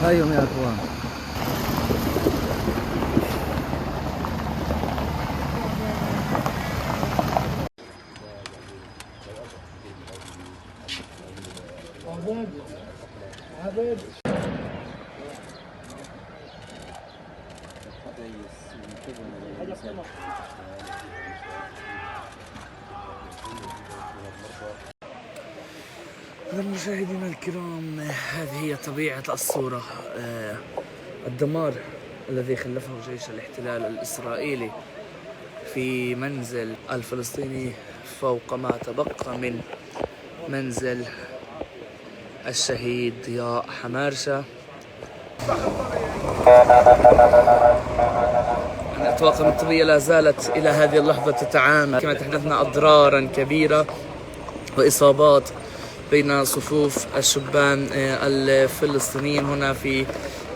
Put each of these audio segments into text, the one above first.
هايهم يا اخوان. مشاهدينا الكرام، هذه هي طبيعة الصورة. الدمار الذي خلفه جيش الاحتلال الإسرائيلي في منزل الفلسطيني فوق ما تبقى من منزل الشهيد ضياء حمارشة. الطواقم الطبية لا زالت إلى هذه اللحظة تتعامل، كما تحدثنا أضرارا كبيرة وإصابات بين صفوف الشبان الفلسطينيين هنا في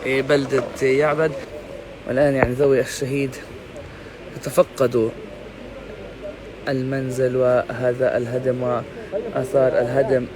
بلدة يعبد. والآن يعني ذوي الشهيد يتفقدوا المنزل وهذا الهدم وآثار الهدم